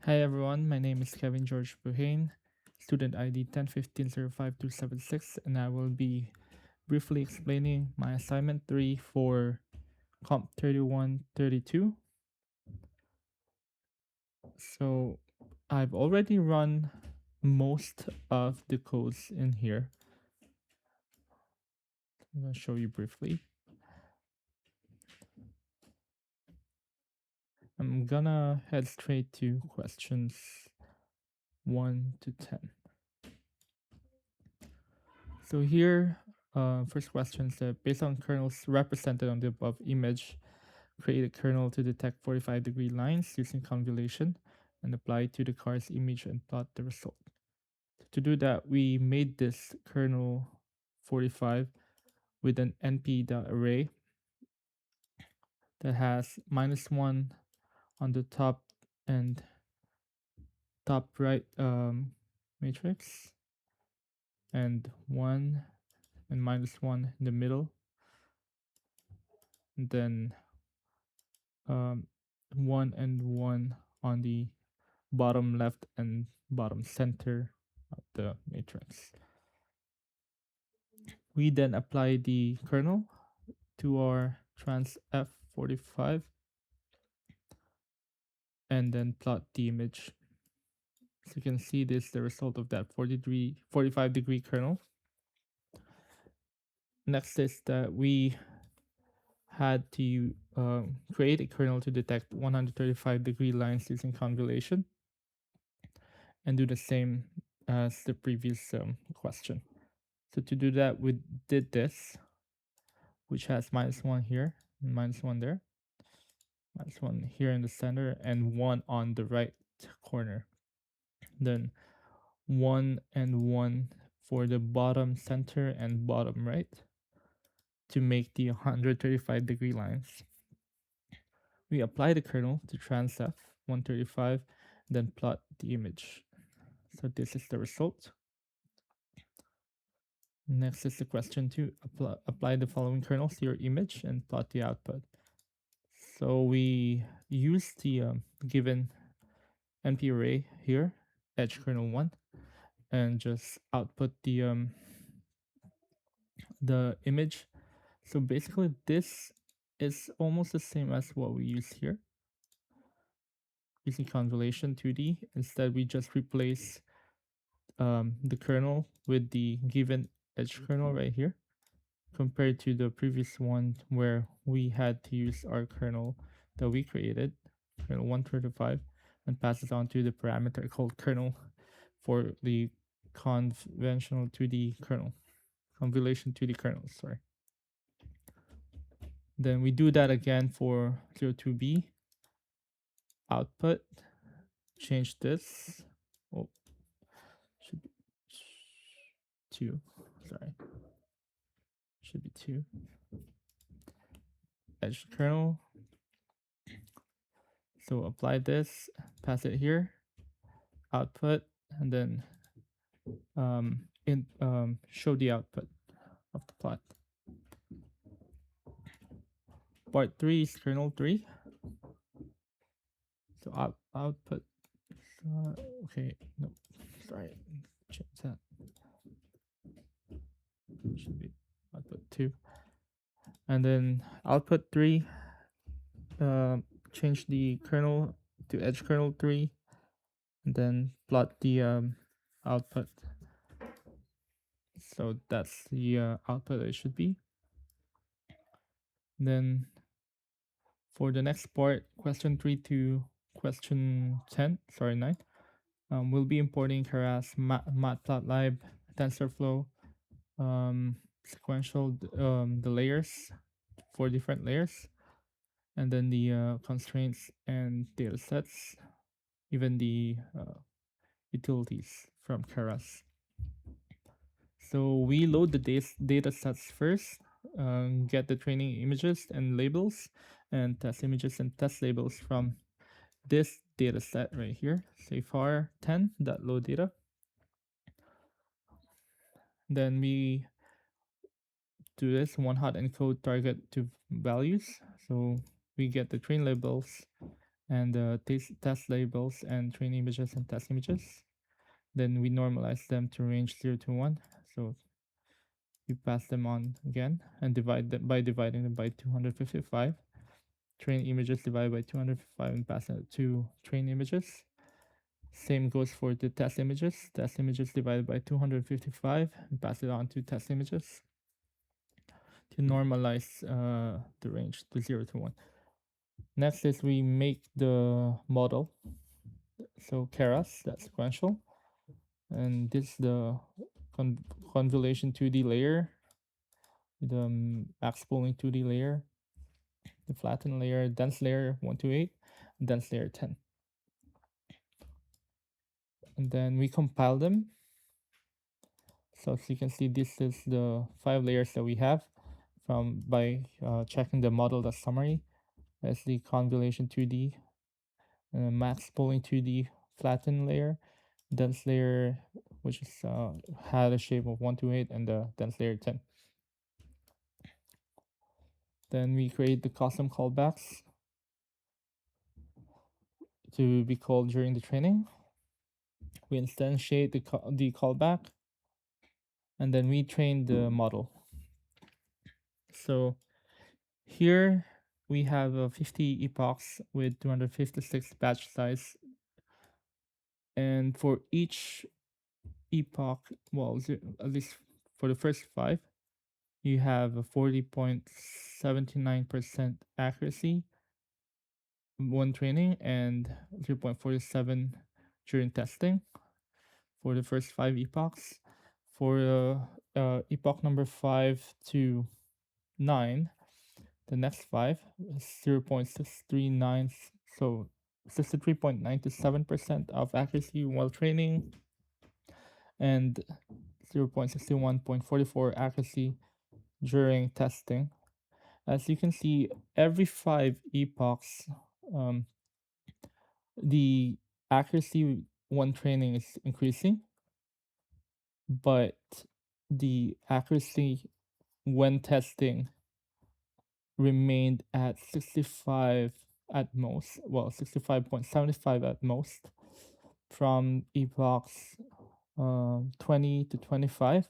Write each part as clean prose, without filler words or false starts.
Hi everyone, my name is Kevin George Buhain, student ID 10150526, and I will be briefly explaining my assignment 3 for COMP3132. So I've already run most of the codes in here. I'm going to show you briefly. I'm gonna head straight to questions 1 to 10. So here, first question said, based on kernels represented on the above image, create a kernel to detect 45-degree lines using convolution and apply it to the car's image and plot the result. To do that, we made this kernel 45 with an np.array that has -1 on the top and top right matrix, and 1 and -1 in the middle, and then 1 and 1 on the bottom left and bottom center of the matrix. We then apply the kernel to our trans F45 and then plot the image. So you can see this is the result of that 45-degree kernel. Next is that we had to create a kernel to detect 135-degree lines using convolution and do the same as the previous question. So to do that, we did this, which has -1 here and -1 there, -1 here in the center, and 1 on the right corner. Then 1 and 1 for the bottom center and bottom right to make the 135-degree lines. We apply the kernel to transf 135, then plot the image. So this is the result. Next is the question 2. Apply the following kernels to your image and plot the output. So we use the given NP array here, edge kernel 1, and just output the image. So basically this is almost the same as what we use here using convolution 2D. Instead, we just replace the kernel with the given edge kernel right here, compared to the previous one where we had to use our kernel that we created, kernel 135, and pass it on to the parameter called kernel for the conventional 2D kernel, convolution 2D kernel, sorry. Then we do that again for 02B, output, change this, oh, should be 2, sorry, should be 2, edge kernel. So apply this, pass it here, output, and then show the output of the plot. Part 3 is kernel 3. So output. Okay, no, sorry, change that. Should be output 2. And then output 3, change the kernel to edge kernel 3, and then plot the output. So that's the output it should be. Then for the next part, question 3 to question 9, we'll be importing Keras, Matplotlib, TensorFlow, sequential, the layers, 4 different layers, and then the constraints and data sets, even the utilities from Keras. So we load the data sets first, get the training images and labels, and test images and test labels from this data set right here, say far 10.load data. Then we do this one hot encode target to values. So we get the train labels and test labels and train images and test images. Then we normalize them to range 0 to 1. So we pass them on again and divide them by dividing them by 255. Train images divided by 255 and pass it to train images. Same goes for the test images. Test images divided by 255 and pass it on to test images to normalize the range to 0 to 1. Next is we make the model. So Keras, that's sequential. And this is the convolution 2D layer, the max pooling 2D layer, the flattened layer, dense layer 1 to 8, dense layer 10. And then we compile them. So as you can see, this is the 5 layers that we have from by checking the model.summary. That's the convolution 2D, max pooling 2D flattened layer, dense layer, which is had a shape of 1 to 8, and the dense layer 10. Then we create the custom callbacks to be called during the training. We instantiate the callback, and then we train the model. So here we have 50 epochs with 256 batch size. And for each epoch, well, at least for the first 5, you have a 40.79% accuracy when training and 0.47 during testing for the first 5 epochs. For epoch number 5 to 9, the next 5 is 0.639, so 63.97% of accuracy while training and 0.61.44 accuracy during testing. As you can see, every 5 epochs, the accuracy when training is increasing, but the accuracy when testing remained at 65 at most, well, 65.75 at most from epochs 20 to 25,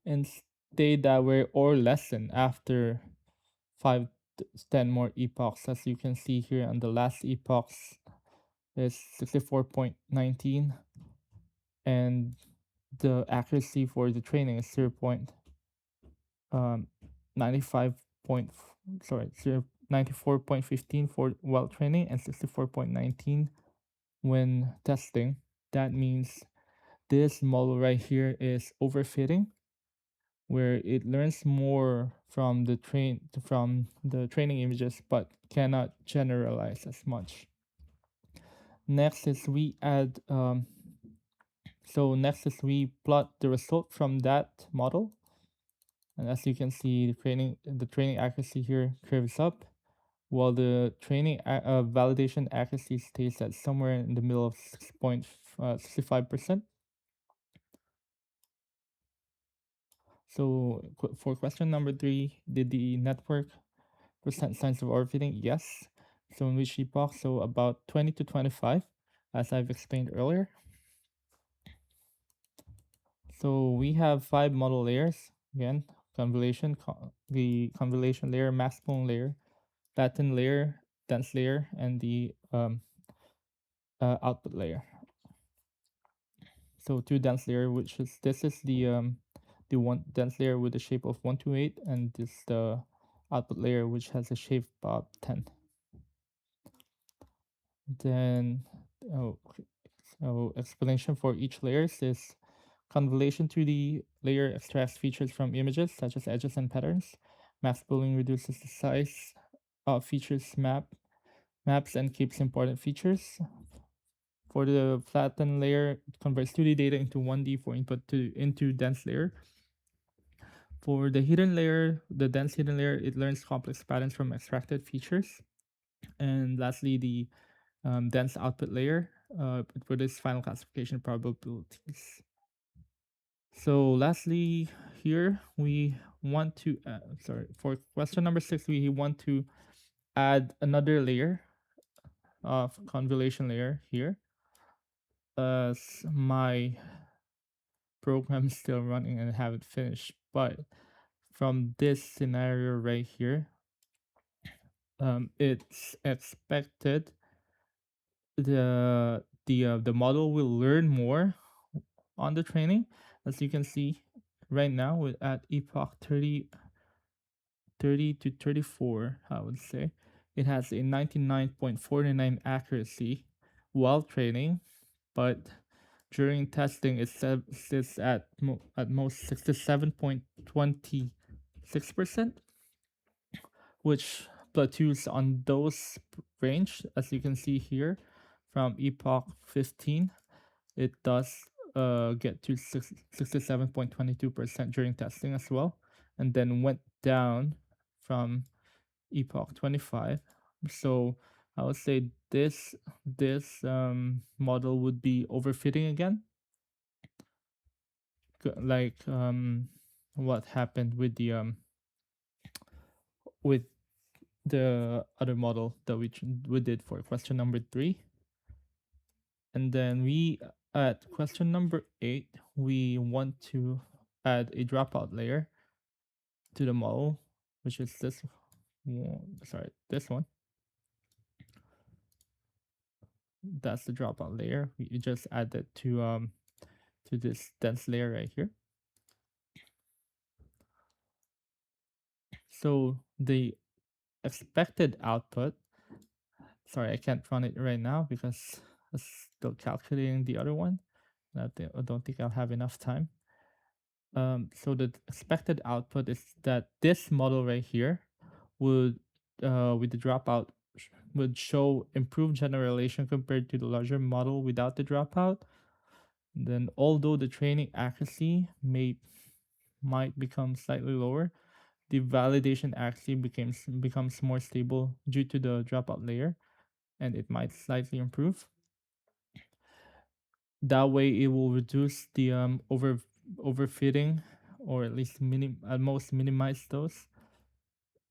and stayed that way or lessen after 5 to 10 more epochs. As you can see here on the last epochs is 64.19, and the accuracy for the training is 95 point, sorry, 94.15 for while training and 64.19 when testing. That means this model right here is overfitting, where it learns more from the training images but cannot generalize as much. Next is we add next is we plot the result from that model, and as you can see, the training accuracy here curves up, while the training validation accuracy stays at somewhere in the middle of 6.65%. So for question number 3, did the network present signs of overfitting? Yes. So in which epoch? So about 20 to 25, as I've explained earlier. So we have 5 model layers. Again, the convolution layer, max pooling layer, flattened layer, dense layer, and the output layer. So 2 dense layer, which is this is the one dense layer with the shape of 1 to 8, and this the output layer which has a shape of 10. Then so explanation for each layers is convolution 2D layer extracts features from images such as edges and patterns. Max pooling reduces the size of features maps and keeps important features. For the flattened layer, it converts 2D data into 1D for input into dense layer. For the hidden layer, the dense hidden layer, it learns complex patterns from extracted features. And lastly, the dense output layer, for this final classification probabilities. So lastly, here we want to, for question number 6, we want to add another layer of convolution layer here, as my program is still running and I haven't finished. But from this scenario right here, it's expected the model will learn more on the training. As you can see right now, with at epoch 30 to 34, I would say it has a 99.49 accuracy while training, but during testing it sits at at most 67.26%, which plateaus on those range. As you can see here, from epoch 15 it does get to 67.22% during testing as well, and then went down from epoch 25. So I would say this model would be overfitting again, like what happened with the other model that we did for question number 3. And then we at question number 8, we want to add a dropout layer to the model, which is this one. Sorry, this one. That's the dropout layer. We just add it to this dense layer right here. So the expected output, sorry, I can't run it right now because I'm still calculating the other one. I don't think I'll have enough time. So the expected output is that this model right here would, with the dropout, would show improved generalization compared to the larger model without the dropout. Then, although the training accuracy might become slightly lower, the validation accuracy becomes more stable due to the dropout layer, and it might slightly improve. That way, it will reduce the overfitting, or at least at most minimize those.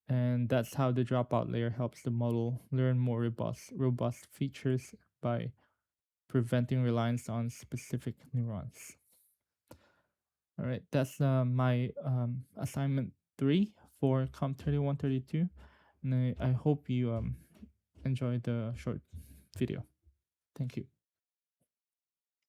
And that's how the dropout layer helps the model learn more robust features by preventing reliance on specific neurons. All right, that's my assignment 3 for COMP3132, and I hope you enjoyed the short video. Thank you.